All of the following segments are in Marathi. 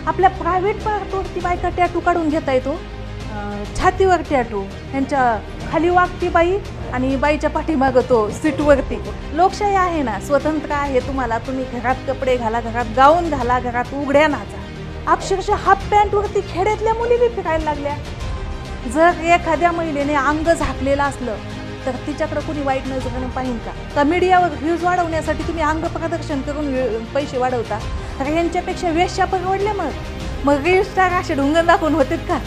आपल्या प्रायव्हेट पार्टवरती बायका टॅटू काढून घेता येतो, छातीवर टॅटू, त्यांच्या खाली वागती बाई आणि बाईच्या पाठीमागं तो सीटवरती. लोकशाही आहे ना, स्वतंत्र आहे तुम्हाला. तुम्ही घरात कपडे घाला, घरात गाऊन घाला, घरात उघड्या नाचा. अक्षरशः हाफ पॅन्टवरती खेड्यातल्या मुली बी फिरायला लागल्या. जर एखाद्या महिलेने अंग झाकलेलं असलं तर तिच्याकडे कुणी वाईट नजरेनं पाहिजे का? मीडियावर व्ह्यूज वाढवण्यासाठी तुम्ही अंग प्रदर्शन करून पैसे वाढवता. अरे यांच्यापेक्षा वेश्या परवडल्या. मग रील स्टार असे ढुंगण दाखवून होतेत का?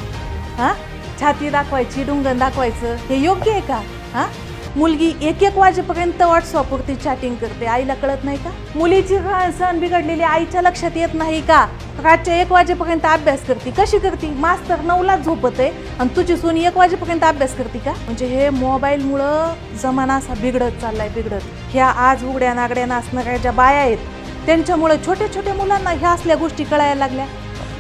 हां, छाती दाखवायची, ढुंगण दाखवायचं, हे योग्य आहे का? हां, मुलगी 1-1 वाजेपर्यंत व्हॉट्सअपवरती चॅटिंग करते, आईला कळत नाही का? मुलीची सण बिघडलेली आईच्या लक्षात येत नाही का? रातच्या 1 वाजेपर्यंत अभ्यास करते. कशी करते? मास्तर 9लाच झोपत आहे आणि तुझी सून 1 वाजेपर्यंत अभ्यास करते का? म्हणजे हे मोबाईलमुळं जमाना असा बिघडत चाललाय, बिघडत. ह्या आज उघड्या नागड्या नाचणाऱ्या ज्या बाया आहेत त्यांच्यामुळे छोट्या छोट्या मुलांना ह्या असल्या गोष्टी कळायला लागल्या,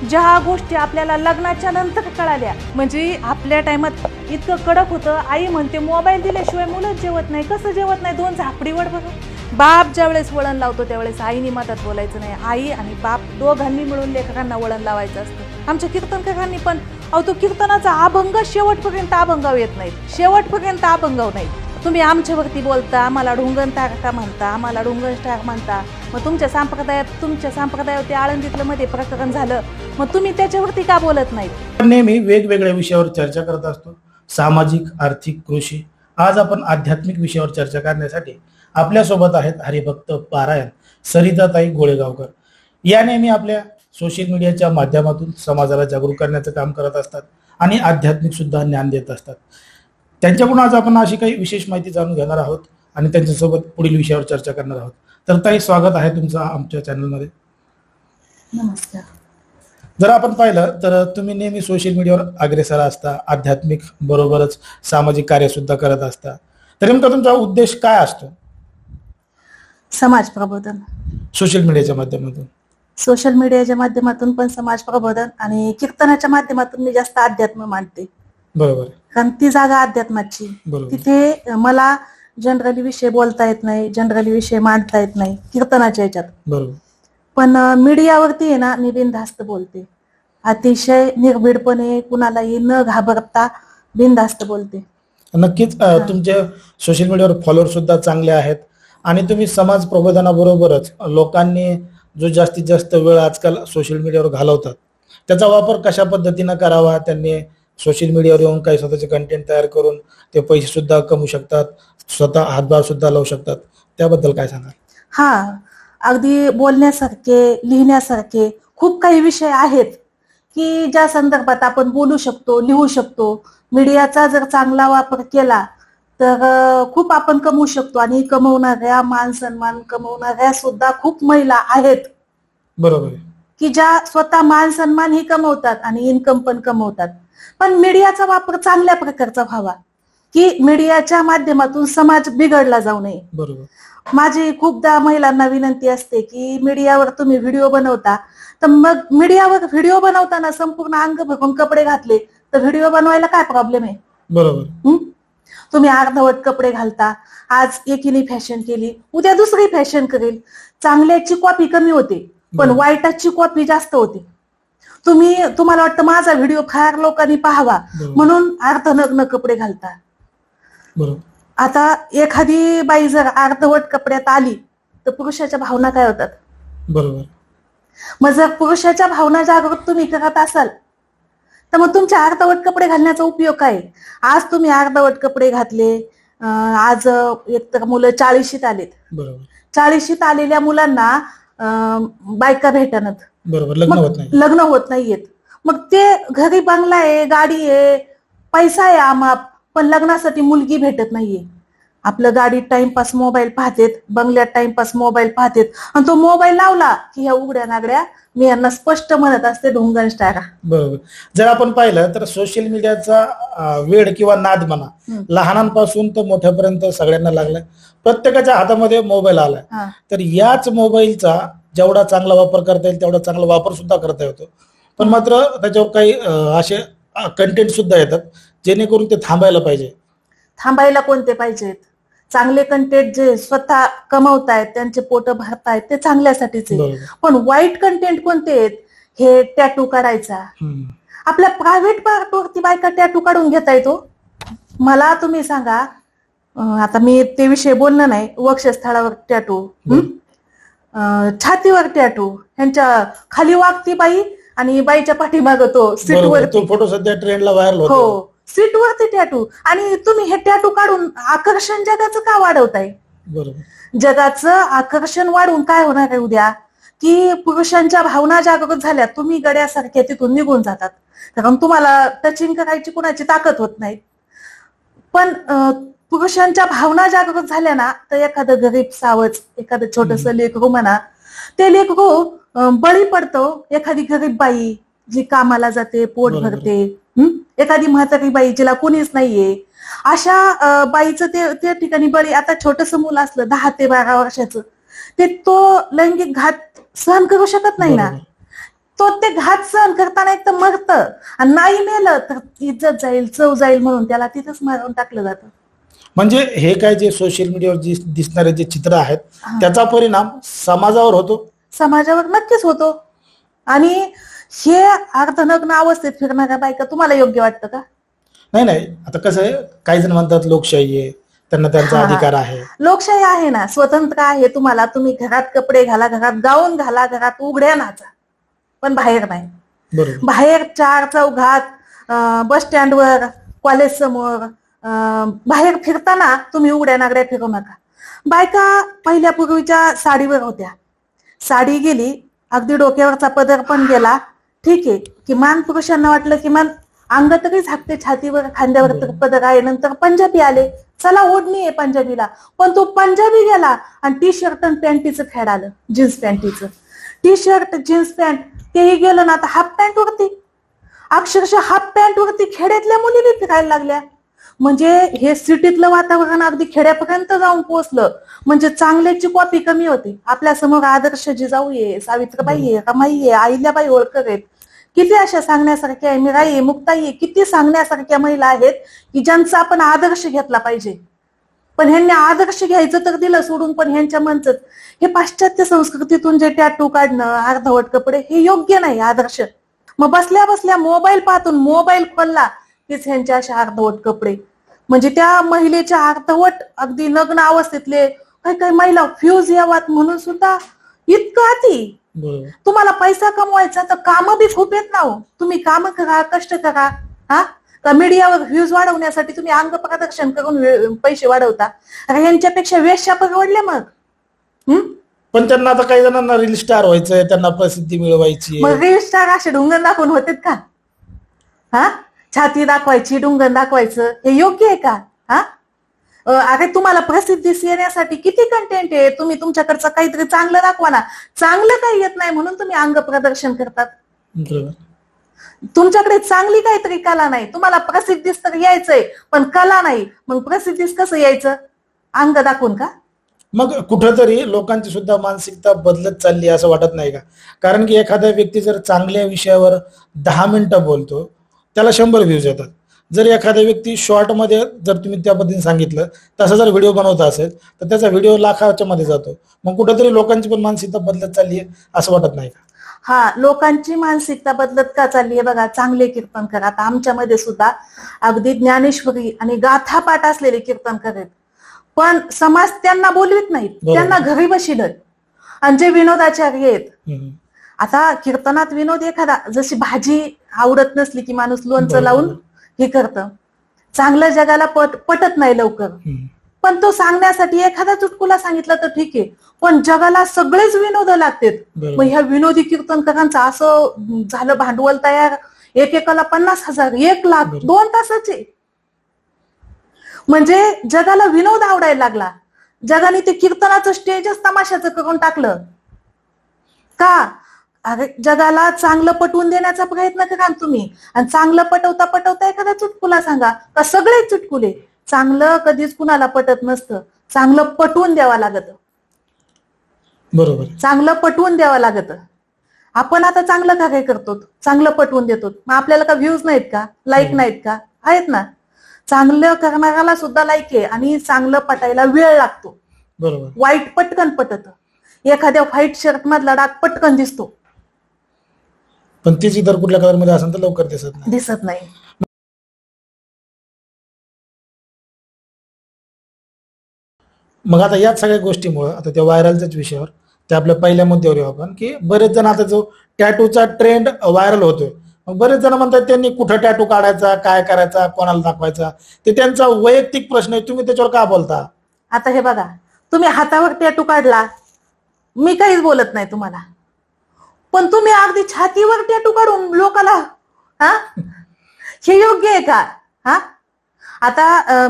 ज्या गोष्टी आपल्याला लग्नाच्या नंतर कळाल्या. म्हणजे आपल्या टायमात इतकं कडक होतं, आई म्हणते मोबाईल दिल्याशिवाय मुलंच जेवत नाही. कसं जेवत नाही? 2 झापडीवर बघा. बाप ज्यावेळेस वळण लावतो त्यावेळेस आईने मदत बोलायचं नाही. आई आणि बाप दोघांनी मिळून लेकरांना वळण लावायचं असतं. आमच्या कीर्तनकारांनी पण तो कीर्तनाचा अभंग शेवटपर्यंत अभंगाव येत नाहीत, शेवटपर्यंत अभंगाव नाही. तुम्ही आमच्यावरती बोलता, आम्हाला ढुंगण तारका म्हणता, आम्हाला ढुंगण स्टार म्हणता. मग तुमच्या संप्रदायात ते आळंदीतलं मध्ये प्रकरण झालं, मग तुम्ही त्याच्यावरती का बोलत नाहीत? नेहमी वेगवेगळ्या विषयावर चर्चा करत असतो, सामाजिक, आर्थिक, कृषी. आज आपण आध्यात्मिक विषयावर चर्चा करण्यासाठी आपल्यासोबत आहेत हरिभक्त पारायण सरिताताई गोळेगावकर. या नेहमी आपल्या सोशल मीडियाच्या माध्यमातून समाजाला जागरूक करण्याचं काम करत असतात आणि आध्यात्मिक सुद्धा ज्ञान देत असतात. त्यांच्याकडून आज आपण अशी काही विशेष माहिती जाणून घेणार आहोत आणि त्यांच्यासोबत पुढील विषयावर चर्चा करणार आहोत. तर ताई, स्वागत आहे तुमचं आमच्या चॅनलमध्ये. नमस्कार. जर आपण पाहिलं तर तुम्ही नेहमी सोशल मीडियावर अग्रेसर असता, आध्यात्मिक बरोबरच सामाजिक कार्य सुद्धा करत असता. तर नेमका तुमचा उद्देश काय असतो समाज प्रबोधन. सोशल मीडियाच्या माध्यमातून? सोशल मीडियाच्या माध्यमातून पण समाज प्रबोधन आणि कीर्तनाच्या माध्यमातून मी जास्त अध्यात्म मानते. बरोबर. कारण ती जागा अध्यात्माची. तिथे मला जनरली विषय बोलता येत नाही, जनरली विषय मांडता येत नाही कीर्तनाच्या याच्यात. बरोबर. पण मीडियावरती आहे ना, मी बिनधास्त बोलते, अतिशय निर्भीडपणे, कुणालाही न घाबरता बिनधास्त बोलते. नक्कीच तुमचे सोशल मीडियावर फॉलोअर सुद्धा चांगले आहेत आणि तुम्ही समाज प्रबोधनाबरोबरच लोकांनी जो जास्तीत जास्त वेळ आजकाल सोशल मीडियावर घालवतात त्याचा वापर कशा पद्धतीनं करावा, त्यांनी सोशल मीडियावर येऊन काही स्वतःचे कंटेंट तयार करून ते पैसे सुद्धा कमवू शकतात, स्वतः हातभार सुद्धा लावू शकतात, त्याबद्दल काय सांगाल? हा, अगदी बोलण्यासारखे, लिहिण्यासारखे खूप काही विषय आहेत की ज्या संदर्भात आपण बोलू शकतो, लिहू शकतो. मीडियाचा जर चांगला वापर केला तर खूप आपण कमवू शकतो आणि कमवणाऱ्या, मान सन्मान कमवणाऱ्या सुद्धा खूप महिला आहेत. बरोबर. की ज्या स्वतः मान सन्मान ही कमवतात आणि इन्कम पण कमवतात. पण मीडियाचा वापर चांगल्या प्रकारचा व्हावा, की मीडियाच्या माध्यमातून समाज बिघडला जाऊ नये. बरोबर. माझी खूपदा महिलांना विनंती असते की मीडियावर तुम्ही व्हिडिओ बनवता, तर मग मीडियावर व्हिडिओ बनवताना संपूर्ण अंग भरून कपडे घातले तर व्हिडिओ बनवायला काय प्रॉब्लेम आहे? बरोबर. तुम्ही अर्धवट कपडे घालता, आज एकीने फॅशन केली, उद्या दुसरी फॅशन करेल. चांगल्याची कॉपी कमी होते पण वाईटाची कॉपी जास्त होते. तुम्हाला वाटतं माझा व्हिडिओ फार लोकांनी पाहावा म्हणून अर्धनग्न कपडे घालता. बरोबर. आता एखादी बाई जर अर्धवट कपड्यात आली तर पुरुषाच्या भावना काय होतात? बरोबर. मग जर पुरुषाच्या भावना जागृत तुम्ही करत असाल तर मग तुमच्या अर्धवट कपडे घालण्याचा उपयोग काय? आज तुम्ही अर्धवट कपडे घातले, आज एकतर मुलं 40शीत आलेत. बरोबर. 40शीत आलेल्या मुलांना बायका भेटणार. बरोबर. लग्न होत नाहीयेत. मग ते घरी बंगला आहे, गाडी आहे, पैसा आहे आमाप, पण लग्नासाठी मुलगी भेटत नाहीये. आपलं गाडीत टाइमपास मोबाईल पाहतेत, बंगल्यात टाइमपास मोबाईल पाहतेत आणि तो मोबाईल लावला की ह्या उघड्या नागड्या मी यांना स्पष्ट म्हणत असते ढुंगण स्टार. बरोबर. जर आपण पाहिलं तर सोशल मीडियाचा वेळ किंवा नाद म्हणा, लहानांपासून तर मोठ्यापर्यंत सगळ्यांना लागलाय. प्रत्येकाच्या हातामध्ये मोबाईल आलाय. तर याच मोबाईलचा जेवढा चांगला वापर करता येईल तेवढा चांगला वापर सुद्धा करता येतो. पण मात्र त्याच्यावर काही असे कंटेंट सुद्धा येतात जेणेकरून ते थांबायला पाहिजे. थांबायला कोणते पाहिजेत? चांगले कंटेंट जे स्वतः कमवतायत, त्यांचे पोट भरतायत, ते चांगल्यासाठीच आहे. पण वाईट कंटेंट कोणते आहेत हे टॅटू काढायचा. हम्म. आपल्या प्रायव्हेट पार्टवरती बायका टॅटू काढून घेता येतो. मला तुम्ही सांगा, आता मी ते विषय बोलणं नाही, वक्षस्थळावर टॅटू, छातीवर टॅटू, ह्यांच्या खाली वागती बाई आणि बाईच्या पाठीमाग तो सीटवरती, तो फोटो सध्या ट्रेंडला व्हायरल होतो. हो, सीटवरती टॅटू. आणि तुम्ही हे टॅटू काढून आकर्षण जगाचं का वाढवताय? बरोबर. जगाचं आकर्षण वाढवून काय होणार आहे उद्या? की पुरुषांच्या भावना जागृत झाल्या, तुम्ही गड्यासारख्या तिथून निघून जातात, कारण तुम्हाला टचिंग करायची कुणाची ताकद होत नाही. पण पुरुषांच्या भावना जागृत झाल्या ना, तर एखादं गरीब सावज, एखादं छोटस लेकरू म्हणा, ते लेकरू बळी पडतो. एखादी गरीब बाई जी कामाला जाते, पोट भरते, एखादी म्हातारी बाई जिला कोणीच नाहीये, अशा बाईचं त्या ठिकाणी बळी. आता छोटस मुलं असलं 10 ते 12 वर्षाचं, तो लैंगिक घात सहन करू शकत नाही ना. तो ते घात सहन करताना एक तर मरतं, आणि नाही मेलं तर इज्जत जाईल, चव जाईल म्हणून त्याला तिथंच मारून टाकलं जातं. म्हणजे हे काय जे सोशल मीडियावर दिसणारे जे चित्र आहेत, त्याचा परिणाम समाजावर होतो. समाजावर नक्कीच होतो. आणि हे अर्धनग्न अवस्थेत फिरणाऱ्या बायका तुम्हाला योग्य वाटतं का? नाही. आता कसं आहे, काही जण म्हणतात लोकशाही आहे, त्यांना त्यांचा अधिकार आहे. लोकशाही आहे ना, स्वतंत्र आहे तुम्हाला. तुम्ही घरात कपडे घाला, घरात गाऊन घाला, घरात उघड्या नाचा, पण बाहेर नाही. बरोबर. बाहेर 4 चौघात, बस स्टँडवर, कॉलेज समोर, बाहेर फिरताना तुम्ही उघड्या नागड्या फिरू नका. बायका पहिल्या पूर्वीच्या साडीवर होत्या, साडी गेली, अगदी डोक्यावरचा पदर पण गेला, ठीक आहे. किमान पुरुषांना वाटलं किमान अंग तरी झाकते, छातीवर खांद्यावर तर पदर आहे. नंतर पंजाबी आले, चला ओढणी आहे पंजाबीला, पण तो पंजाबी गेला आणि टी शर्ट आणि पॅन्टीचं फॅड आलं, जीन्स पॅन्टीचं. टी शर्ट, जीन्स पॅन्ट तेही गेलं ना, आता हाफ पॅन्ट वरती, अक्षरशः हाफ पॅन्ट वरती खेड्यातल्या मुलीने फिरायला लागल्या. म्हणजे हे सिटीतलं वातावरण अगदी खेड्यापर्यंत जाऊन पोहोचलं. म्हणजे चांगल्याची कॉपी कमी होती. आपल्या समोर आदर्श जिजाऊ आहे, सावित्रीबाई आहे, रमाई आहे, अहिल्याबाई होळकर आहेत, किती अशा सांगण्यासारख्या आहे, मीराई आहे, मुक्ताई आहे, किती सांगण्यासारख्या महिला आहेत की ज्यांचा आपण आदर्श घेतला पाहिजे. पण ह्यांनी आदर्श घ्यायचं तर दिलं सोडून, पण ह्यांच्या मनचं हे पाश्चात्य संस्कृतीतून जे टॅटू काढणं, अर्धवट कपडे, हे योग्य नाही आदर्श. मग बसल्या बसल्या मोबाईल पाहतून, मोबाईल खोलला तीच ह्यांच्या अशा अर्धवट कपडे. म्हणजे त्या महिलेच्या अर्धवट अगदी नग्न अवस्थेतले काही काही महिला फ्यूज यावात म्हणून सुद्धा इतकं अति. तुम्हाला पैसा कमवायचा तर काम बी खूप येत ना हो. तुम्ही काम करा, कष्ट करा. का मीडियावर व्ह्यूज वाढवण्यासाठी तुम्ही अंग प्रदर्शन करून पैसे वाढवता? अरे यांच्यापेक्षा वेश्या परवडल्या मग. पण त्यांना आता काही जणांना रील स्टार व्हायचंय, त्यांना प्रसिद्धी मिळवायची. मग रील स्टार असे ढुंगण दाखवून होतेत का? छाती दाखवायची, ढुंगण दाखवायचं, हे योग्य आहे का? अरे तुम्हाला प्रसिद्धी येण्यासाठी किती कंटेंट आहे. तुम्ही तुमच्याकडचं काहीतरी चांगलं दाखवा ना. चांगलं काही येत नाही म्हणून तुम्ही अंग प्रदर्शन करतात. तुमच्याकडे चांगली काहीतरी कला नाही. तुम्हाला प्रसिद्धीस तर यायचंय, पण कला नाही. मग प्रसिद्धीस कसं यायचं? अंग दाखवून का? मग कुठंतरी लोकांची सुद्धा मानसिकता बदलत चालली असं वाटत नाही का? कारण की एखादा व्यक्ती जर चांगल्या विषयावर 10 मिनिटं बोलतो, त्याला 100 व्ह्यूज येतात. जर एखादा व्यक्ती शॉर्ट मध्ये, जर तुम्ही त्या पद्धतीने सांगितलं तसा जर व्हिडिओ बनवत असेल तर त्याचा व्हिडिओ लाखाच्या मध्ये जातो. मग कुठेतरी लोकांची पण मानसिकता बदलत चालली आहे असं वाटत नाही का? लोकांची मानसिकता बदलत का चालली आहे बघा. चांगले कीर्तनकर आता आमच्यामध्ये सुद्धा अगदी ज्ञानेश्वरी आणि गाथा पाठ असलेले कीर्तनकर आहेत, पण समाज त्यांना बोलवित नाहीत, त्यांना घरी बशिलत. आणि जे विनोदाचार्य आहेत, आता कीर्तनात विनोद एखादा, जशी भाजी आवडत नसली की माणूस लोणचं लावून हे करतं. चांगलं जगाला पटत नाही लवकर, पण तो सांगण्यासाठी एखादा चुटकुला सांगितलं तर ठीक आहे, पण जगाला सगळेच विनोद लागतात. मग ह्या विनोदी कीर्तनकारांचं असं झालं भांडवल तयार, एकेकाला 50,000, 1,00,000 2 तासाचे. म्हणजे जगाला विनोद आवडायला लागला. जगाने ते कीर्तनाचं स्टेजच तमाशाचं करून टाकलं का? अरे जगाला चांगलं पटवून देण्याचा प्रयत्न करा तुम्ही, आणि चांगलं पटवता पटवता एखादा चुटकुला सांगा. का सगळे चुटकुले? चांगलं कधीच कुणाला पटत नसतं, चांगलं पटवून द्यावं लागत. बरोबर, चांगलं पटवून द्यावं लागत. आपण आता चांगलं का काय करतो? चांगलं पटवून देतो. मग आपल्याला का व्ह्यूज नाहीत का? लाईक नाहीत का? आहेत ना. चांगलं करणाऱ्याला सुद्धा लाईक आहे, आणि चांगलं पटायला वेळ लागतो. बरोबर. वाईट पटकन पटत. एखाद्या व्हाईट शर्ट मधला डाग पटकन दिसतो. पण तीच इतर कुठल्या कलर मध्ये असेल तर लवकर दिसत नाही. मग आता याच सगळ्या गोष्टीमुळे आता त्या व्हायरलच्याच विषयावर त्या आपल्या पहिल्या मुद्द्यावर येऊ आपण की बरेच जण आता जो टॅटूचा ट्रेंड व्हायरल होतोय, मग बरेच जण म्हणतात त्यांनी कुठं टॅटू काढायचा, काय करायचा, कोणाला दाखवायचा, ते त्यांचा वैयक्तिक प्रश्न आहे. तुम्ही त्याच्यावर का बोलता? आता हे बघा, तुम्ही हातावर टॅटू काढला, मी काहीच बोलत नाही तुम्हाला, पण तुम्ही अगदी छातीवर टॅटू काढून लोकाला हा हे योग्य आहे का? हा आता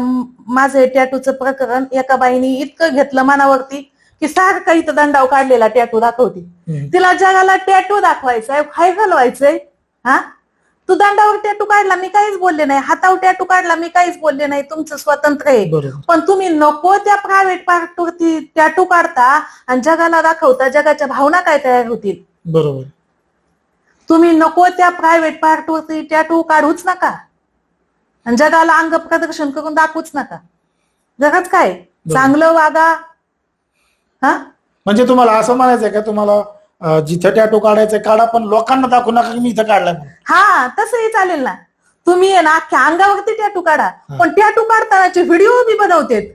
माझं टॅटूचं प्रकरण एका बाईनी इतकं घेतलं मनावरती की सारखा इथं दंडाव काढलेला टॅटू दाखवते. तिला जगाला टॅटू दाखवायचाय, काय घालवायचंय? हा तू दंडावर टॅटू काढला, मी काहीच बोलले नाही. हातावर टॅटू काढला, मी काहीच बोलले नाही. तुमचं स्वतंत्र आहे. पण तुम्ही नको त्या प्रायव्हेट पार्टवरती टॅटू काढता आणि जगाला दाखवता, जगाच्या भावना काय तयार होतील? बरोबर. तुम्ही नको त्या प्रायव्हेट पार्टवरती टॅटू काढूच नका आणि जगाला अंग प्रदर्शन करून दाखवूच नका. जगात काय चांगलं वागा. हा म्हणजे तुम्हाला असं म्हणायचंय का, तुम्हाला जिथं टॅटू काढायचंय काढा, पण लोकांना दाखवू नका की मी इथं काढलाय? हा तसंही चालेल ना. तुम्ही आहे ना अख्ख्या अंगावरती टॅटू काढा, पण टॅटू काढतानाचे व्हिडिओ बी बनवतेत.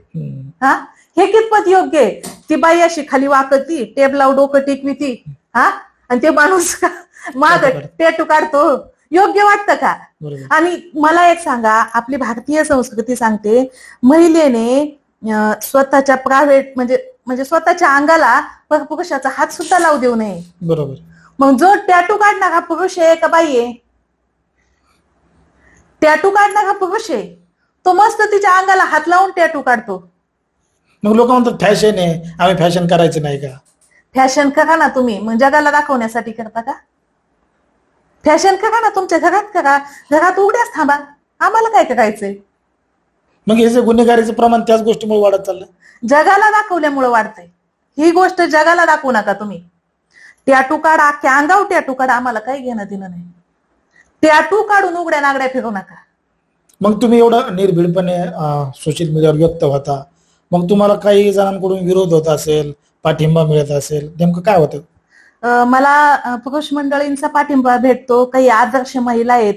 हा हे कितपत योग्य आहे? ती बाई अशी खाली वाकती, टेबलावर डोकं टेकविती, हा आणि ते माणूस माग टॅटू काढतो. योग्य वाटतं का? आणि मला एक सांगा, आपली भारतीय संस्कृती सांगते महिलेने स्वतःच्या प्रायव्हेट म्हणजे स्वतःच्या अंगाला पुरुषाचा हात सुद्धा लावू देऊ नये. बरोबर. मग जो टॅटू काढणारा पुरुष आहे का बाई आहे? टॅटू काढणारा पुरुष आहे, तो मस्त तिच्या अंगाला हात लावून टॅटू काढतो. मग लोक म्हणतात फॅशन आहे, आम्ही फॅशन करायचं नाही का? फॅशन करा ना तुम्ही, मग जगाला दाखवण्यासाठी करता का? फॅशन करा ना, तुमच्या घरात करा, घरात उघड्याच थांबा. आम्हाला काय करायचंय? मग हे जे गुन्हेगारीचं प्रमाण त्याच गोष्टीमुळे वाढत चाललं. जगाला दाखवल्यामुळे वाढतंय. ही गोष्ट जगाला दाखवू नका तुम्ही. टॅटू काढा, अख्ख्या अंगावर टॅटू काढा, आम्हाला काही घेणं देणं नाही. टॅटू काढून उघड्या नागड्या फिरू नका. मग तुम्ही एवढं निर्भीडपणे सोशल मीडियावर व्यक्त होता, मग तुम्हाला काही जणांकडून विरोध होत असेल, पाठिंबा मिळत असेल, नेमकं काय होतं? मला पुरुष मंडळींचा पाठिंबा भेटतो. काही आदर्श महिला आहेत,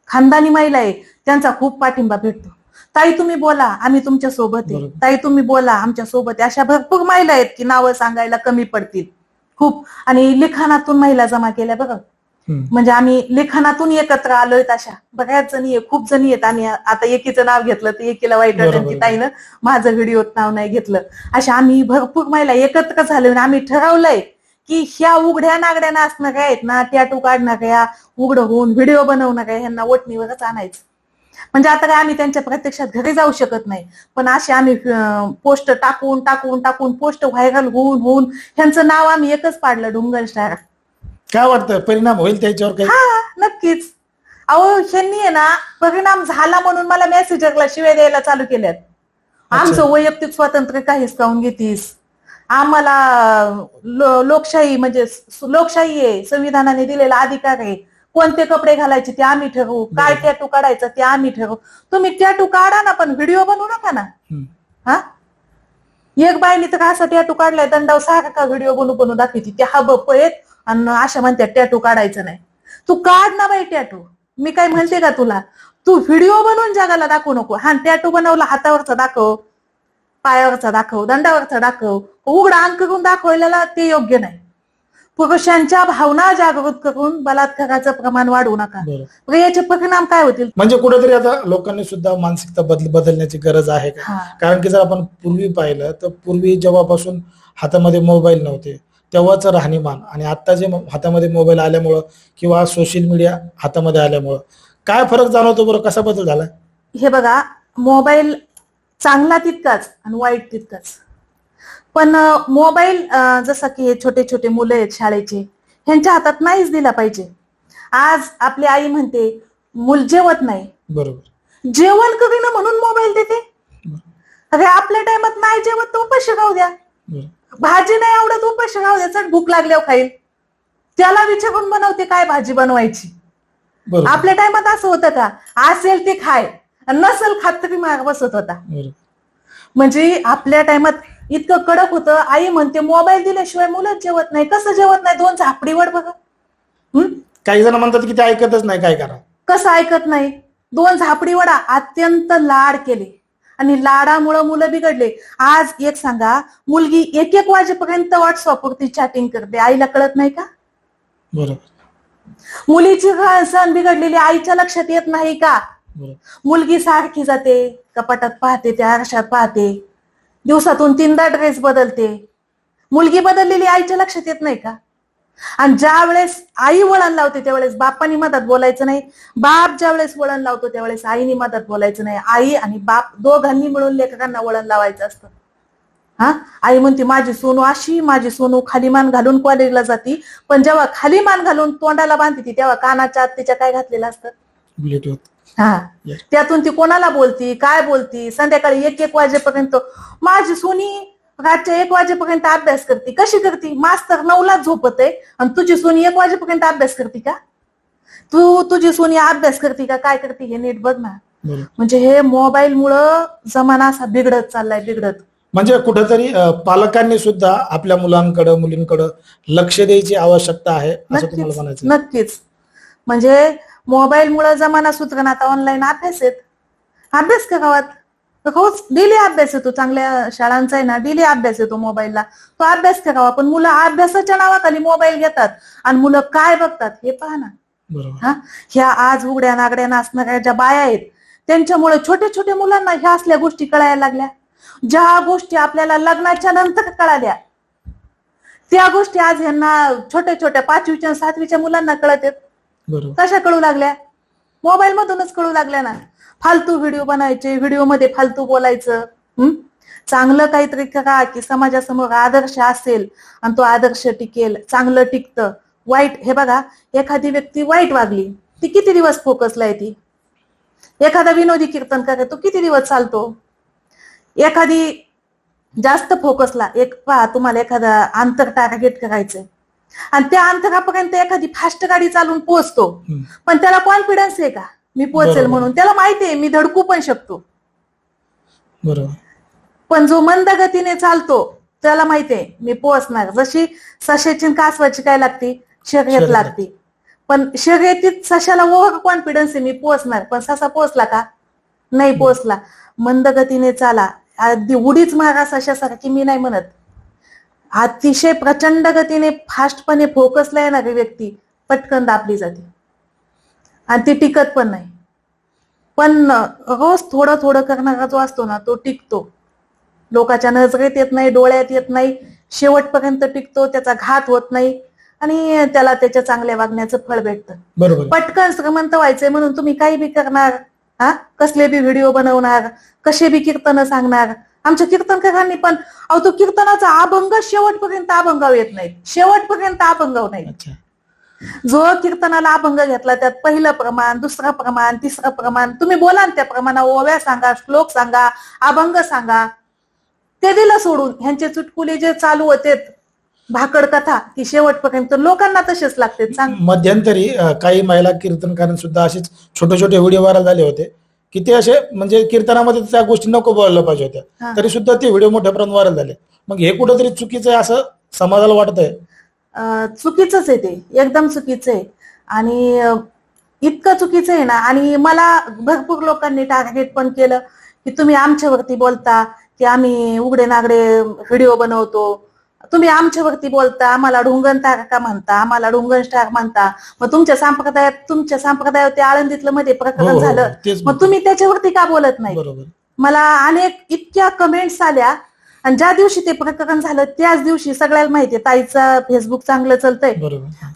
खानदानी महिला आहेत, त्यांचा खूप पाठिंबा भेटतो. ताई तुम्ही बोला, आम्ही तुमच्या सोबत आहे. ताई तुम्ही बोला, आमच्या सोबत आहे. अशा भरपूर महिला आहेत की नावं सांगायला कमी पडतील खूप. आणि लिखाणातून महिला जमा केल्या बघा, म्हणजे आम्ही लिखाणातून एकत्र आलोय. अशा बऱ्याच जणी आहे, खूप जणी आहेत. आम्ही आता एकीचं नाव घेतलं तर एकीला वाईट वाटेल की ताईनं माझं व्हिडिओत नाव नाही घेतलं. अशा आम्ही भरपूर महिला एकत्र झालोय. आम्ही ठरवलंय की ह्या उघड्या नागड्या नाचणाऱ्या आहेत ना, टॅटू काढणाऱ्या, उघडं होऊन व्हिडिओ बनवणाऱ्या, ह्यांना वटणीवरच आणायचं. म्हणजे आता काय आम्ही त्यांच्या प्रत्यक्षात घरी जाऊ शकत नाही, पण असे आम्ही पोस्ट टाकून टाकून टाकून पोस्ट व्हायरल होऊन होऊन ह्यांचं नाव आम्ही एकच पाडलं, डुंगल स्टार. काय वाटतं परिणाम होईल त्याच्यावर काही? हा नक्कीच. अहो ह्यांनी आहे ना, परिणाम झाला म्हणून मला मेसेजरला शिव्या द्यायला चालू केल्यात. आमचं वैयक्तिक स्वातंत्र्य काहीच काऊन घेतीस? आम्हाला लोकशाही म्हणजे लोकशाही आहे, संविधानाने दिलेला अधिकार आहे. कोणते कपडे घालायचे ते आम्ही ठरवू, काय टॅटू काढायचं ते आम्ही ठरवू. तुम्ही टॅटू काढा ना, पण व्हिडिओ बनवू नका ना. हा एक बाईने तर असा टॅटू काढलाय, दंडाव सारखा व्हिडिओ बनवून दाखवते. ते हा बप्प आहेत आणि अशा म्हणतात टॅटू काढायचं नाही. तू काढ ना बाई टॅटू, मी काय म्हणते का तुला? तू व्हिडिओ बनवून जगाला दाखवू नको. हा टॅटू बनवला, हातावरचा दाखव, पायावरचा दाखव, दंडावरचा दाखव, उघडा अंग करून दाखवलेला ते योग्य नाही. पुरुषांच्या भावना जागृत करून बलात्काराचं प्रमाण वाढवू नका. याचे परिणाम काय होतील? म्हणजे कुठेतरी आता लोकांनी सुद्धा मानसिकता बदलण्याची गरज आहे का? कारण की जर आपण पूर्वी पाहिलं तर पूर्वी जेव्हापासून हातामध्ये मोबाईल नव्हते तेव्हाच राहणीमान आणि आता जे हातामध्ये मोबाईल आल्यामुळं किंवा सोशल मीडिया हातामध्ये आल्यामुळं काय फरक जाणवतो बरं? कसा बदल झाला? हे बघा, मोबाईल चांगला तितकाच आणि वाईट तितकाच. पण मोबाईल जसं की छोटे छोटे मुलं आहेत शाळेचे, ह्यांच्या हातात नाहीच दिला पाहिजे. आज आपली आई म्हणते मूल जेवत नाही, बरोबर, जेवण करीन म्हणून मोबाईल देते. अरे आपल्या टाइमात नाही जेवत तर उपाशी राहू द्या. भाजी नाही आवडत उपाशी राहू द्या, चट भूक लागल्यावर खाईल. त्याला विचारून बनवते काय भाजी बनवायची. आपल्या टाइमात असं होतं का? असेल ते खाय, नसेल खात तरी माग बसत होता. म्हणजे आपल्या टाइमात इतकं कडक होतं. आई म्हणते मोबाईल दिल्याशिवाय मुलंच जेवत नाही. कसं जेवत नाही? दोन झापडीवर बघा. काही जण म्हणतात की ते ऐकतच नाही, काय करा? कसं ऐकत नाही? 2 झापडी वडा, अत्यंत लाड केले आणि लाडामुळे मुलं बिघडले. आज एक सांगा, मुलगी 1-1 वाजेपर्यंत व्हॉट्सअपवरती चॅटिंग करते, आईला कळत नाही का? बरोबर. मुलीची सण बिघडलेली आईच्या लक्षात येत नाही का? बरोबर. मुलगी सारखी जाते, कपाटात पाहते, त्या आरशात पाहते, दिवसातून 3दा ड्रेस बदलते. मुलगी बदललेली आईच्या लक्षात येत नाही का? आणि ज्या वेळेस आई वळण लावते त्यावेळेस बापानी मदत बोलायचं नाही. बाप ज्या वेळेस वळण लावतो त्यावेळेस आईनी मदत बोलायचं नाही. आई आणि बाप दोघांनी मिळून लेकरांना वळण लावायचं असतं. आई म्हणते माझी सोनू अशी, माझी सोनू खाली मान घालून कॉलेजला जाती, पण जेव्हा खाली मान घालून तोंडाला बांधते तेव्हा कानाच्या आत तिच्या काय घातलेलं असतं? ब्लूटूथ. त्यातून ती कोणाला बोलती, काय बोलती? संध्याकाळी 1-1 वाजेपर्यंत माझी सोनी रातच्या 1 वाजेपर्यंत अभ्यास करते. कशी करते? मास्तर 9ला झोपत आहे आणि तुझी सोनी 1 वाजेपर्यंत अभ्यास करते का? तुझी सोनी अभ्यास करते का, काय करते हे नीट बघ ना. म्हणजे हे मोबाईल मुळे जमाना असा बिघडत चाललाय, बिघडत. म्हणजे कुठेतरी पालकांनी सुद्धा आपल्या मुलांकडे मुलींकडे लक्ष द्यायची आवश्यकता आहे असं तुम्हाला म्हणायचं? नक्कीच. म्हणजे मोबाईल मुळे जमाना सुधरण, आता ऑनलाईन अभ्यास आहेत, अभ्यास करावात. रोज डेली अभ्यास येतो, चांगल्या शाळांचा आहे ना, डेली अभ्यास येतो मोबाईलला, तो अभ्यास करावा. पण मुलं अभ्यासाच्या नावाखाली मोबाईल घेतात आणि मुलं काय बघतात हे पहा ना. ह्या आज उघड्या नागड्या नाचणाऱ्या ज्या बाया आहेत त्यांच्यामुळे छोट्या छोट्या मुलांना ह्या असल्या गोष्टी कळायला लागल्या. ज्या गोष्टी आपल्याला लग्नाच्या नंतर कळाल्या त्या गोष्टी आज ह्यांना छोट्या छोट्या 5वीच्या 7वीच्या मुलांना कळत आहेत. कशा कळू लागल्या? मोबाईल मधूनच कळू लागल्या ना. फालतू व्हिडिओ बनायचे, व्हिडिओ मध्ये फालतू बोलायचं. चांगलं काहीतरी करा की समाजासमोर आदर्श असेल आणि तो आदर्श टिकेल, चांगलं टिकतं. वाईट, हे बघा, एखादी व्यक्ती वाईट वागली ती किती दिवस फोकसला येते? एखादा विनोदी कीर्तन करा तो किती दिवस चालतो? एखादी जास्त फोकसला, एक पहा, तुम्हाला एखादा अंतर टार्गेट करायचंय आणि त्या अंतरापर्यंत एखादी फास्ट गाडी चालून पोहोचतो, पण त्याला कॉन्फिडन्स आहे का मी पोहोचेल म्हणून? त्याला माहिती आहे मी धडकू पण शकतो. बरोबर. पण जो मंद गतीने चालतो त्याला माहितीये मी पोहोचणार. जशी सशाची कासवाची काय लागते? शर्यत लागते. पण शर्यतीत सशाला ओव्हर कॉन्फिडन्स आहे मी पोहोचणार, पण ससा पोहोचला का? नाही पोहोचला. मंद गतीने चाला, अगदी उडीच मारा सशासारखी मी नाही म्हणत. अतिशय प्रचंड गतीने फास्टपणे फोकसला येणारी व्यक्ती पटकन दाबली जाते आणि ती टिकत पण नाही. पण रोज थोडं थोडं करणारा जो असतो ना तो टिकतो. लोकांच्या नजरेत येत नाही, डोळ्यात येत नाही, शेवटपर्यंत टिकतो, त्याचा घात होत नाही आणि त्याला त्याच्या चांगल्या वागण्याचं फळ भेटतं. बरोबर. पटकन श्रीमंत व्हायचंय म्हणून तुम्ही काही बी करणार, कसले बी व्हिडिओ बनवणार, कसे बी कीर्तन सांगणार. आमच्या कीर्तनकारांनी पण तो कीर्तनाचा अभंग शेवटपर्यंत अभंगाव येत नाही, शेवटपर्यंत अभंगाव नाही. जो कीर्तनाला अभंग घेतला त्यात पहिलं प्रमाण, दुसरं प्रमाण, तिसरं प्रमाण, तुम्ही बोला त्या प्रमाणावर ओव्या सांगा, श्लोक सांगा, अभंग सांगा, ते दिलं सोडून. ह्यांचे चुटकुले जे चालू होते भाकड कथा की शेवटपर्यंत लोकांना तसेच लागते. मध्यंतरी काही महिला कीर्तनकारांनी सुद्धा असेच छोटे छोटे व्हिडिओ व्हायरल झाले होते की ते असे म्हणजे कीर्तनामध्ये त्या गोष्टी नको बोलायला पाहिजे होत्या, तरी सुद्धा ते व्हिडिओ मोठ्या प्रमाणात व्हायरल झाले. मग हे कुठेतरी चुकीचं आहे असं समाजाला वाटतंय? चुकीचंच आहे ते, एकदम चुकीचं आहे. आणि इतकं चुकीचं आहे ना. आणि मला भरपूर लोकांनी टार्गेट पण केलं की तुम्ही आमच्यावरती बोलता की आम्ही उघडे नागडे व्हिडिओ बनवतो, तुम्ही आमच्यावरती बोलता, आम्हाला ढुंगण तारका म्हणता, आम्हाला ढुंगण स्टार म्हणता, मग तुमच्या संप्रदायात ते आळंदीतलं मध्ये प्रकरण झालं, मग तुम्ही त्याच्यावरती का बोलत नाही? मला अनेक इतक्या कमेंट्स आल्या. आणि ज्या दिवशी ते प्रकरण झालं त्याच दिवशी सगळ्याला माहितीये ताईचा फेसबुक चांगलं चालतंय,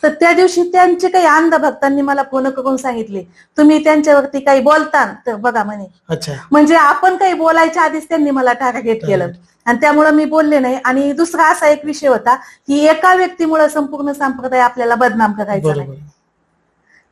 तर त्या दिवशी त्यांचे काही अंधभक्तांनी मला फोन करून सांगितले तुम्ही त्यांच्यावरती काही बोलता तर बघा म्हणे. म्हणजे आपण काही बोलायच्या आधीच त्यांनी मला टार्गेट केलं आणि त्यामुळे मी बोलले नाही. आणि दुसरा असा एक विषय होता की एका व्यक्तीमुळे संपूर्ण संप्रदाय आपल्याला बदनाम करायचा नाही.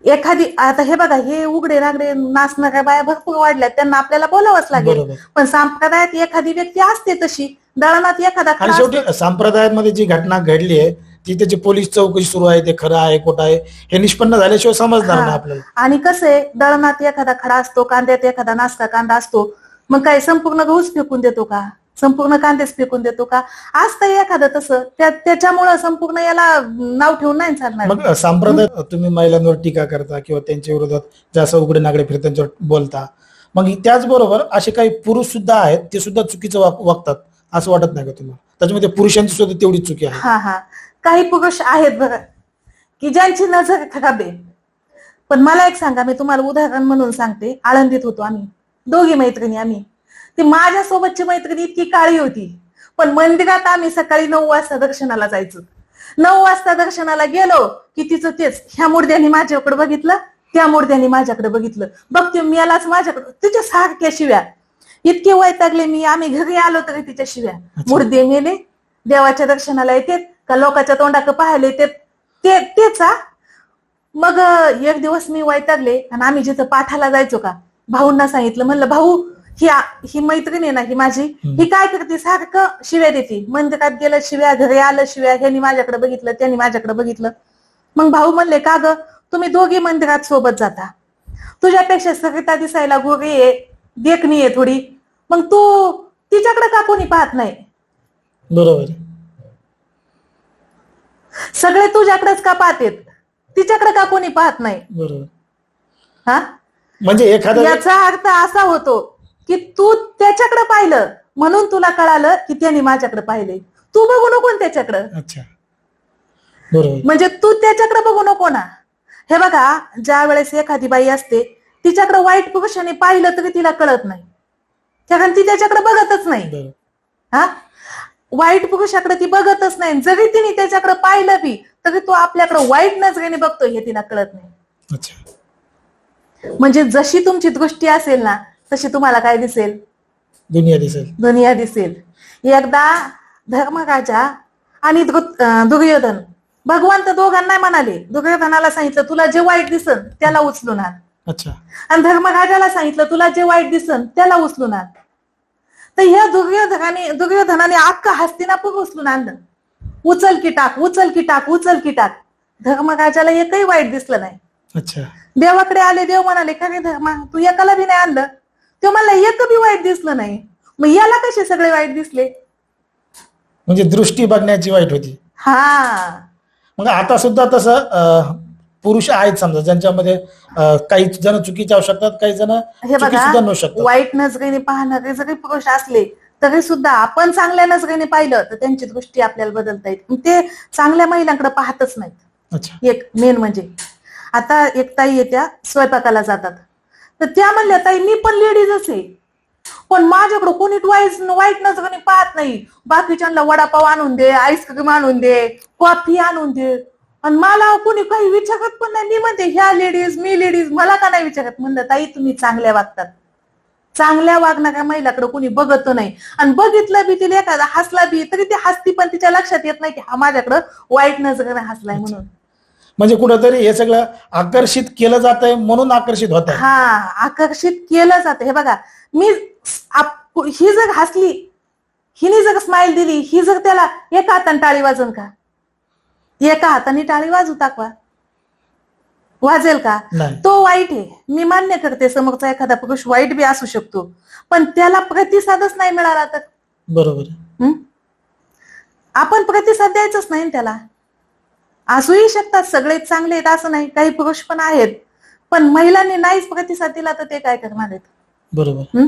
एखादी, आता हे बघा, हे उघडे नागडे नाचणाऱ्या बाया भरपूर वाढल्यात, त्यांना आपल्याला बोलावंच लागेल. पण संप्रदायात एखादी व्यक्ती असते तशी, दळणात एखादा. आणि शेवटी संप्रदायामध्ये जी घटना घडली आहे ती त्याची पोलीस चौकशी सुरू आहे, ते खरं आहे खोटं आहे हे निष्पन्न झाल्याशिवाय समजणार नाही आपल्याला. आणि कसं आहे, दळणात एखादा खडा असतो, कांद्यात एखादा नासका कांदा असतो, मग काय संपूर्ण गहूच फेकून देतो का? संपूर्ण कांदेच फेकून देतो का? असतं एखादं तसं, त्याच्यामुळं संपूर्ण याला नाव ठेवून नाही चालणार. मग सांप्रदाय तुम्ही महिलांवर टीका करता किंवा त्यांच्या विरोधात जास्त उघडे नागडे फिरत त्यांच्यावर बोलता, मग त्याचबरोबर असे काही पुरुष सुद्धा आहेत ते सुद्धा चुकीचं वागतात, असं वाटत नाही का तुम्हाला? त्याच्यामध्ये पुरुषांची सुद्धा तेवढी चुकी आहे. हा, काही पुरुष आहेत बघा की ज्यांची नजर खराब आहे. पण मला एक सांगा, मी तुम्हाला उदाहरण म्हणून सांगते. आळंदीत होतो आम्ही दोघी मैत्रिणी. आम्ही ती माझ्यासोबतची मैत्रिणी इतकी काळी होती, पण मंदिरात आम्ही सकाळी 9 वाजता दर्शनाला जायचो. 9 वाजता दर्शनाला गेलो की तिचं तेच, ह्या मुर्द्यानी माझ्याकडे बघितलं, त्या मुर्द्यानी माझ्याकडे बघितलं, बघते मेलाच माझ्याकडे, तिच्या सारख्या शिव्या. इतके वैतागले मी. आम्ही घरी आलो तरी तिच्या शिव्या. मुर्दे मेले, देवाच्या दर्शनाला येतात का लोकांच्या तोंडाकडे पाहायला येतात तेच. मग एक दिवस मी वैतागले आणि आम्ही जिथं पाठाला जायचो का, भाऊंना सांगितलं, म्हणलं भाऊ ही मैत्रीण आहे ना, ही माझी, ही काय करते, सारखं शिव्या देते. मंदिरात गेलं शिव्या, घरी आलं शिव्या, ह्यांनी माझ्याकडे बघितलं, त्यांनी माझ्याकडे बघितलं. मग भाऊ म्हणले, का ग तुम्ही दोघी मंदिरात सोबत जाता, तुझ्यापेक्षा सरिता दिसायला गोरी आहे, देखणी आहे थोडी, मग तू तिच्याकडे का कोणी पाहत नाही? बरोबर. सगळे तुझ्याकडेच का पाहतेत, तिच्याकडे का कोणी पाहत नाही? बरोबर. हा, म्हणजे एखादा याचा अर्थ असा होतो की तू त्याच्याकडे पाहिलं म्हणून तुला कळालं की त्याने माझ्याकडे पाहिले. तू बघू नको त्याच्याकडे. अच्छा, बरोबर. म्हणजे तू त्याच्याकडे बघू नको ना. हे बघा, ज्या वेळेस एखादी बाई असते तिच्याकडे वाईट पुरुषाने पाहिलं तरी तिला कळत नाही, कारण ती त्याच्याकडे बघतच नाही. हा, वाईट पुरुषाकडे ती बघतच नाही. जरी तिने त्याच्याकडे पाहिलं बी तरी तो आपल्याकडे वाईट नजरेने बघतोय हे तिला कळत नाही. अच्छा. म्हणजे जशी तुमची दृष्टी असेल ना, तशी तुम्हाला काय दिसेल? दुनिया दिसेल. दुनिया दिसेल. एकदा धर्मराजा आणि दुर्योधन, भगवान तर दोघांना म्हणाले, दुर्योधनाला सांगितलं तुला जे वाईट दिसन त्याला उचलून आण. अच्छा. आणि धर्मराजाला सांगितलं तुला जे वाईट दिसन त्याला उचलून आण. तर ह्या दुर्योधनाने अख्खा हस्तिनापूर उचलून आणलं. उचल की टाक, उचल की टाक, उचल की टाक. धर्मराजाला एकही वाईट दिसलं नाही. अच्छा. देवाकडे आले, देव म्हणाले का रे धर्मा, तू एकाला बी नाही आणलं? तो म्हणला एक बी वाईट दिसलं नाही. मग याला कसे सगळे वाईट दिसले? म्हणजे दृष्टी बघण्याची वाईट होती. हा, मग आता सुद्धा तसं पुरुष आहेत समजा, ज्यांच्यामध्ये काही जण चुकीचे असू शकतात, काही जण हे सुद्धा नसू बघा, शकतात. वाईट नजरेने पाहणारे जरी पुरुष असले तरी सुद्धा आपण चांगल्या नजरेने पाहिलं तर त्यांची दृष्टी आपल्याला बदलता येते. ते चांगल्या महिलांकडे पाहतच नाहीत. अच्छा. एक मेन म्हणजे, आता एक ताई येत्या स्वयंपाकाला जातात, तर त्या म्हणल्या ताई मी पण लेडीजच आहे, पण माझ्याकडे कोणी वाईट नजरेने पाहत नाही. बाकीच्यांना वडापाव आणून दे, आईस्क्रीम आणून दे, कॉफी आणून दे, आणि मला कोणी काही विचारत पण नाही. मी म्हणते ह्या लेडीज, मी लेडीज, मला का नाही विचारत? म्हणलं ताई तुम्ही चांगल्या वागतात, चांगल्या वागणाऱ्या महिलाकडे कोणी बघत नाही. आणि बघितलं बी तिला एखादा हसला बी तरी ती हसती, पण तिच्या लक्षात येत नाही की हा माझ्याकडे वाईट नजरेने हसलाय म्हणून. म्हणजे कुठेतरी हे सगळं आकर्षित केलं जात आहे म्हणून आकर्षित होत आहे. हा, आकर्षित केलं जातं. हे बघा, ही जर हसली, हिने जर स्माइल दिली, ही जर त्याला एका हाताने टाळी वाजन का? एका हाताने टाळी वाजू टाकवा, वाजेल का? तो वाईट आहे, मी मान्य करते. समोरचा एखादा पुरुष वाईट बी असू शकतो, पण त्याला प्रतिसादच नाही मिळाला तर बरोबर, आपण प्रतिसाद द्यायचंच नाही त्याला. असूही शकतात, सगळे चांगले आहेत असं नाही, काही पुरुष पण आहेत, पण महिलांनी नाहीच प्रतिसाद दिला तर ते काय करणार आहेत? बरोबर.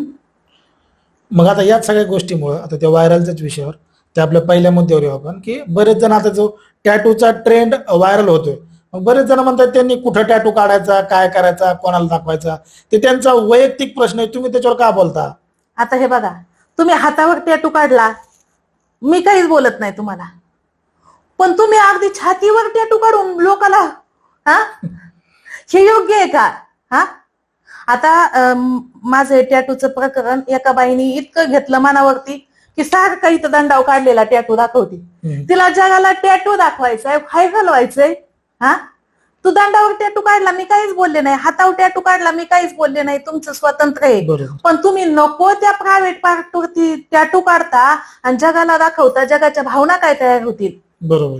मग आता याच सगळ्या गोष्टीमुळे, आता त्या व्हायरलच्याच विषयावर, त्या आपल्या पहिल्या मुद्द्यावर येऊ आपण, की बरेच जण आता जो टॅटूचा ट्रेंड व्हायरल होतोय, मग बरेच जण म्हणतात त्यांनी कुठं टॅटू काढायचा, काय करायचा, कोणाला दाखवायचा, ते त्यांचा वैयक्तिक प्रश्न आहे, तुम्ही त्याच्यावर का बोलता? आता हे बघा, तुम्ही हातावर टॅटू काढला, मी काहीच बोलत नाही तुम्हाला, पण तुम्ही अगदी छातीवर टॅटू काढून लोकाला, हे योग्य आहे का? आता माझं टॅटूचं प्रकरण, एका बाईने इतकं घेतलं मनावरती की सारखा इथं दंडाव काढलेला टॅटू दाखवती. तिला जगाला टॅटू दाखवायचाय, काय घालवायचंय? तू दंडावर टॅटू काढला, मी काहीच बोलले नाही. हातावर टॅटू काढला, मी काहीच बोलले नाही. तुमचं स्वतंत्र आहे, पण तुम्ही नको त्या प्रायव्हेट पार्टवरती टॅटू काढता आणि जगाला दाखवता, जगाच्या भावना काय तयार होतील? बरोबर.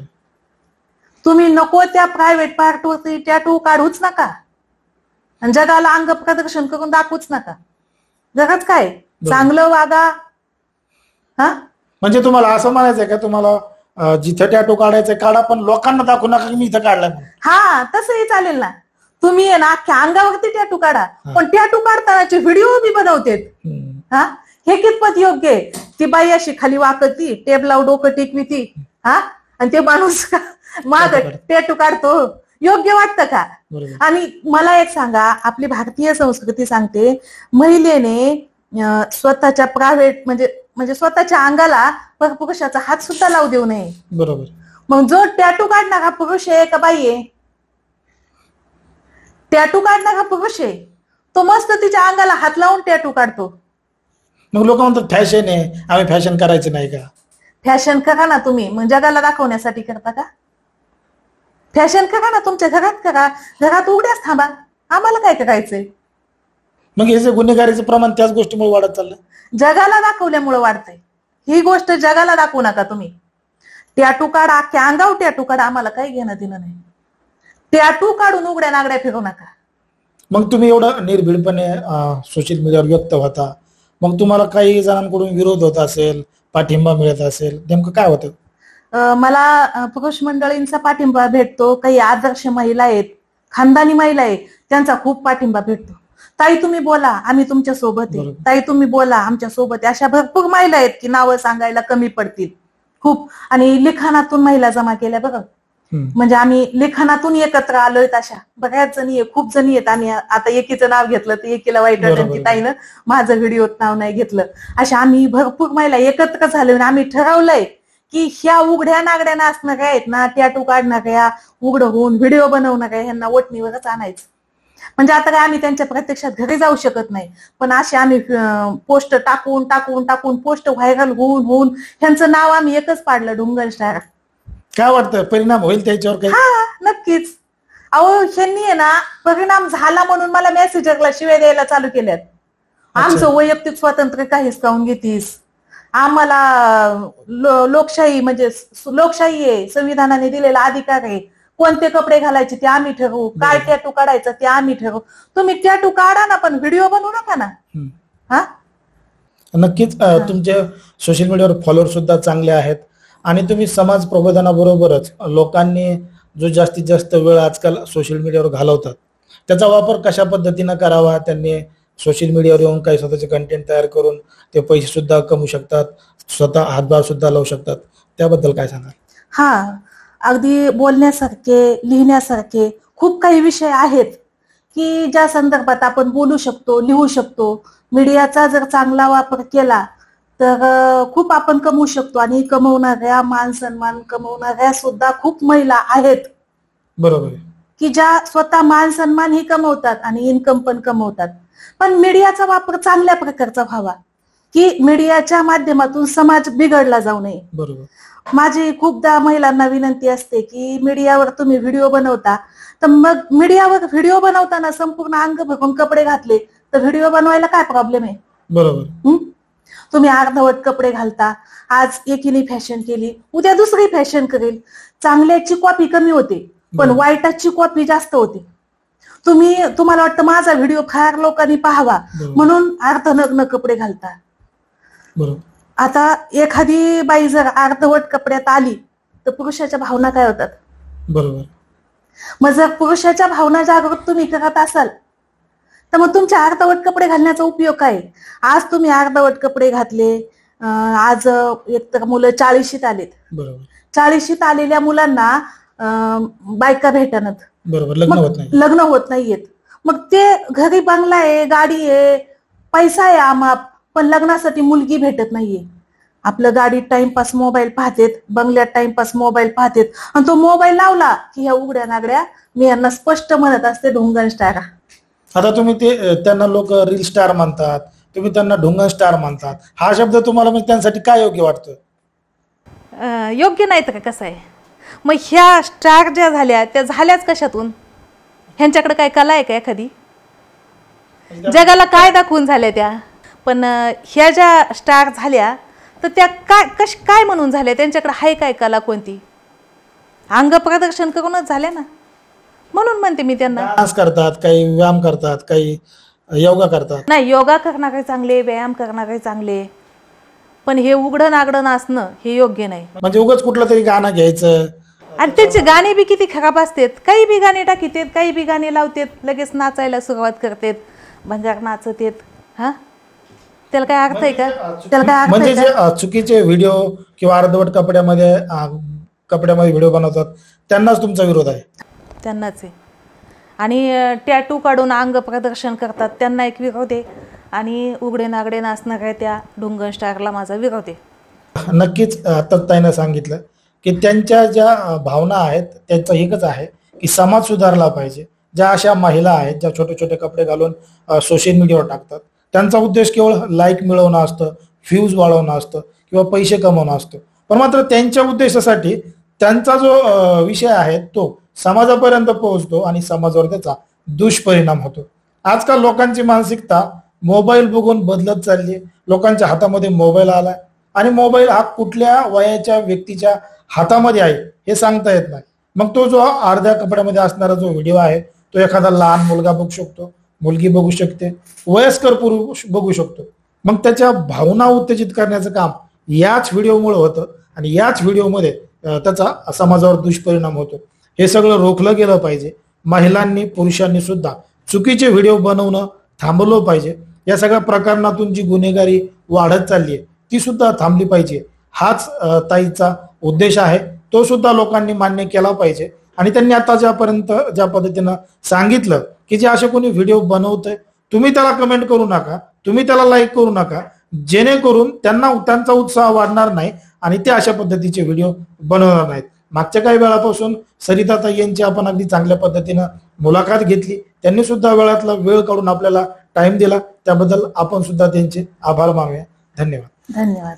तुम्ही नको त्या प्रायव्हेट पार्टवरती टॅटू काढूच नका आणि जगाला अंग प्रदर्शन करून दाखवूच नका. जगाच काय, चांगलं वागा, हा म्हणजे तुम्हाला असं म्हणायचंय का तुम्हाला जिथं टॅटू काढायचंय काढा, पण लोकांना दाखवू नका की मी इथं काढलाय म्हणून. हा तसंही चालेल ना. तुम्ही आहे ना अख्ख्या अंगावरती टॅटू काढा, पण टॅटू काढतानाचे व्हिडिओ बी बनवतेत. हा हे कितपत योग्य आहे? ती बाई अशी खाली वाकती, टेबलावर डोकं टेकवी ती, हा, आणि ते माणूस माग टॅटू काढतो, योग्य वाटतं का? आणि मला एक सांगा, आपली भारतीय संस्कृती सांगते महिलेने स्वतःच्या प्रायव्हेट म्हणजे स्वतःच्या अंगाला पुरुषाचा हात सुद्धा लावू देऊ नये. बरोबर. मग जो टॅटू काढणारा पुरुष आहे का बाई आहे? टॅटू काढणारा पुरुष आहे, तो मस्त तिच्या अंगाला हात लावून टॅटू काढतो. मग लोक म्हणतात फॅशन आहे, आम्ही फॅशन करायचं नाही का? फॅशन करा ना तुम्ही, मग जगाला दाखवण्यासाठी करता का? फॅशन करा ना, तुमच्या घरात करा, घरात उघड्याच थांबा, आम्हाला काय करायचंय? मग हे जे गुन्हेगारीचं प्रमाण त्याच गोष्टीमुळे वाढत चाललं. जगाला दाखवल्यामुळे वाढतंय. ही गोष्ट जगाला दाखवू नका तुम्ही. टॅटू काढा, अख्ख्या अंगावर टॅटू काढा, आम्हाला काही घेणं देणं नाही. टॅटू काढून उघड्या नागड्या फिरू नका. मग तुम्ही एवढं निर्भीडपणे सोशल मीडियावर व्यक्त होता, मग तुम्हाला काही जणांकडून विरोध होत असेल, पाठिंबा मिळत असेल, नेमकं काय होतं? मला पुरुष मंडळींचा पाठिंबा भेटतो, काही आदर्श महिला आहेत, खानदानी महिला आहेत, त्यांचा खूप पाठिंबा भेटतो. ताई तुम्ही बोला, आम्ही तुमच्या सोबत आहे, ताई तुम्ही बोला, आमच्या सोबत आहे. अशा भरपूर महिला आहेत की नावं सांगायला कमी पडतील खूप. आणि लिखाणातून महिला जमा केल्या बघा, म्हणजे आम्ही लिखाणातून एकत्र आलोय. अशा बऱ्याच जणी आहे, खूप जणी आहेत. आम्ही आता एकीचं नाव घेतलं तर एकीला वाईट वाटेल की ताईनं माझं व्हिडिओत नाव नाही घेतलं. अशा आम्ही भरपूर महिला एकत्र झालोय. आम्ही ठरवलंय की ह्या उघड्या नागड्या नाचणाऱ्या आहेत ना, टॅटू काढणाऱ्या, उघडं होऊन व्हिडिओ बनवणाऱ्या, ह्यांना वटणीवरच आणायचं. म्हणजे आता काय आम्ही त्यांच्या प्रत्यक्षात घरी जाऊ शकत नाही, पण असे आम्ही पोस्ट टाकून टाकून टाकून पोस्ट व्हायरल होऊन होऊन ह्यांचं नाव आम्ही एकच पाडलं, ढुंगण स्टार. काय वाटतं परिणाम होईल त्याच्यावर काही? हा नक्कीच. अहो ह्यांनी आहे ना, परिणाम झाला म्हणून मला मेसेजरला शिव्या द्यायला चालू केल्यात. आमचं वैयक्तिक स्वातंत्र्य काहीच काऊन घेतीस? आम्हाला लोकशाही म्हणजे लोकशाही आहे, संविधानाने दिलेला अधिकार आहे. कोणते कपडे घालायचे ते आम्ही ठरवू, काय टॅटू काढायचं ते आम्ही ठरवू. तुम्ही टॅटू काढा ना, पण व्हिडिओ बनवू नका ना. हा नक्कीच. तुमचे सोशल मीडियावर फॉलोअर सुद्धा चांगले आहेत आणि तुम्ही समाज प्रबोधनाबरोबरच लोकांनी जो जास्तीत जास्त वेळ आजकाल सोशल मीडियावर घालवतात, त्याचा वापर कशा पद्धतीनं करावा, त्यांनी सोशल मीडियावर येऊन काही स्वतःचे कंटेंट तयार करून ते पैसे सुद्धा कमवू शकतात, स्वतः हातभार सुद्धा लावू शकतात, त्याबद्दल काय सांगाल? हा अगदी बोलण्यासारखे, लिहिण्यासारखे खूप काही विषय आहेत की ज्या संदर्भात आपण बोलू शकतो, लिहू शकतो. मीडियाचा जर चांगला वापर केला तर खूप आपण कमवू शकतो. आणि कमवणाऱ्या, मान सन्मान कमवणाऱ्या सुद्धा खूप महिला आहेत. बरोबर. की ज्या स्वतः मान सन्मान ही कमवतात आणि इन्कम पण कमवतात. पण मीडियाचा वापर चांगल्या प्रकारचा व्हावा, की मीडियाच्या माध्यमातून समाज बिघडला जाऊ नये. बरोबर. माझी खूपदा महिलांना विनंती असते की मीडियावर तुम्ही व्हिडिओ बनवता, तर मग मीडियावर व्हिडिओ बनवताना संपूर्ण अंग भरून कपडे घातले तर व्हिडिओ बनवायला काय प्रॉब्लेम आहे? बरोबर. तुम्ही अर्धवट कपडे घालता, आज एकीने फॅशन केली, उद्या दुसरी फॅशन करेल. चांगल्याची कॉपी कमी होते, पण वाईटाची कॉपी जास्त होते. तुम्हाला वाटतं माझा व्हिडिओ फार लोकांनी पाहावा म्हणून अर्धनग्न कपडे घालता. बरोबर. आता एखादी बाई जर अर्धवट कपड्यात आली तर पुरुषाच्या भावना काय होतात? बरोबर. मग जर पुरुषाच्या भावना जागृत तुम्ही करत असाल तर मग तुमच्या अर्धवट कपडे घालण्याचा उपयोग काय? आज तुम्ही अर्धवट कपडे घातले, आज एक तर मुलं 40शीत आलेत. बरोबर. 40शीत आलेल्या मुलांना बायका भेटणार, बरोबर, लग्न होत नाहीयेत. मग ते घरी बंगला आहे, गाडी आहे, पैसा आहे आमाप, पण लग्नासाठी मुलगी भेटत नाहीये. आपलं गाडीत टाइमपास मोबाईल पाहतेत, बंगल्यात टाइमपास मोबाईल पाहतेत, आणि तो मोबाईल लावला की ह्या उघड्या नागड्या मी यांना स्पष्ट म्हणत असते ढुंगण स्टार. आता तुम्ही त्यांना लोक रील स्टार म्हणतात, तुम्ही त्यांना ढुंगण स्टार म्हणतात, हा शब्द तुम्हाला म्हणजे त्यांसाठी काय योग्य वाटतं? योग्य नाही तर कसं आहे? मग ह्या स्टार ज्या झाल्या त्या झाल्याच कशातून? ह्यांच्याकडे काय कला आहे का एखादी? जगाला काय दाखवून झाल्या त्या? पण ह्या ज्या स्टार झाल्या तर त्या काय म्हणून झाल्या? त्यांच्याकडे आहे काय कला कोणती? अंग प्रदर्शन करूनच झाल्या ना, म्हणून म्हणते मी त्यांना. डान्स करतात, काही व्यायाम करतात, काही योगा करतात. नाही, योगा करणारे चांगले, व्यायाम करणारे चांगले, पण हे उघडं नागडं नाचणं हे योग्य नाही. म्हणजे उगाच कुठलं तरी गाणं घ्यायचं आणि त्याचे गाणे बी किती खराब असतात, काही बी गाणे टाकीतेत, काही बी गाणे लावतेत, लगेच नाचायला सुरुवात करतेत, भंगार नाचतेत. हा, त्याला काय अर्थ आहे का? त्याला काय अर्थ म्हणजे आहे जे का? चुकीचे व्हिडिओ किंवा अर्धवट कपड्यामध्ये व्हिडिओ बनवतात त्यांनाच तुमचा विरोध आहे? त्यांनाच आहे. आणि टॅटू काढून अंग प्रदर्शन करतात त्यांना एक विरोध आहे. आणि उघडे नागडे नाचणाऱ्या त्या ढुंगण स्टारला माझा विरोध आहे. नक्कीच ताईनं सांगितलं की त्यांच्या ज्या भावना आहेत त्यांचं एकच आहे की समाज सुधारला पाहिजे. ज्या अशा महिला आहेत ज्या छोटे छोटे कपडे घालून सोशल मीडियावर टाकतात, त्यांचा उद्देश केवळ लाईक मिळवणं असतं, व्ह्यूज वाढवणं असतं किंवा पैसे कमवणं असतं. पण मात्र त्यांच्या उद्देशासाठी त्यांचा जो विषय आहे तो समाजापर्यंत पोहोचतो आणि समाजावर त्याचा दुष्परिणाम होतो. आजकाल लोकांची मानसिकता मोबाईल बघून बदलत चालली आहे. लोकांच्या हातामध्ये मोबाईल आलाय आणि मोबाईल हा कुठल्या वयाच्या व्यक्तीच्या हातामध्ये आहे हे सांगता येत नाही. मग तो जो अर्ध्या कपड्यामध्ये असणारा जो व्हिडिओ आहे तो एखादा लहान मुलगा बघू शकतो, मुलगी बघू शकते, वयस्कर पुरुष बघू शकतो. मग त्याच्या भावना उत्तेजित करण्याचं काम याच व्हिडिओमुळे होतं आणि याच व्हिडिओमध्ये त्याचा समाजावर दुष्परिणाम होतो. हे सगळं रोखलं गेलं पाहिजे. महिलांनी पुरुषांनी सुद्धा चुकीचे व्हिडिओ बनवणं थांबवलं पाहिजे. या सगळ्या प्रकरणातून जी गुन्हेगारी वाढत चालली आहे ती सुद्धा थांबली पाहिजे. हाच ताईचा उद्देश आहे. तो सुद्धा लोकांनी मान्य केला पाहिजे. आणि त्यांनी आता ज्या पद्धतीनं सांगितलं की जे असे कोणी व्हिडिओ बनवतंय तुम्ही त्याला कमेंट करू नका, तुम्ही त्याला लाईक करू नका, जेणेकरून त्यांचा उत्साह वाढणार नाही आणि ते अशा पद्धतीचे व्हिडिओ बनवणार नाहीत. मागच्या काही वेळापासून सरिताताई यांची आपण अगदी चांगल्या पद्धतीनं मुलाखत घेतली. त्यांनी सुद्धा वेळातला वेळ काढून आपल्याला टाइम दिला, त्याबद्दल आपण सुद्धा त्यांचे आभार मानूया. धन्यवाद. धन्यवाद.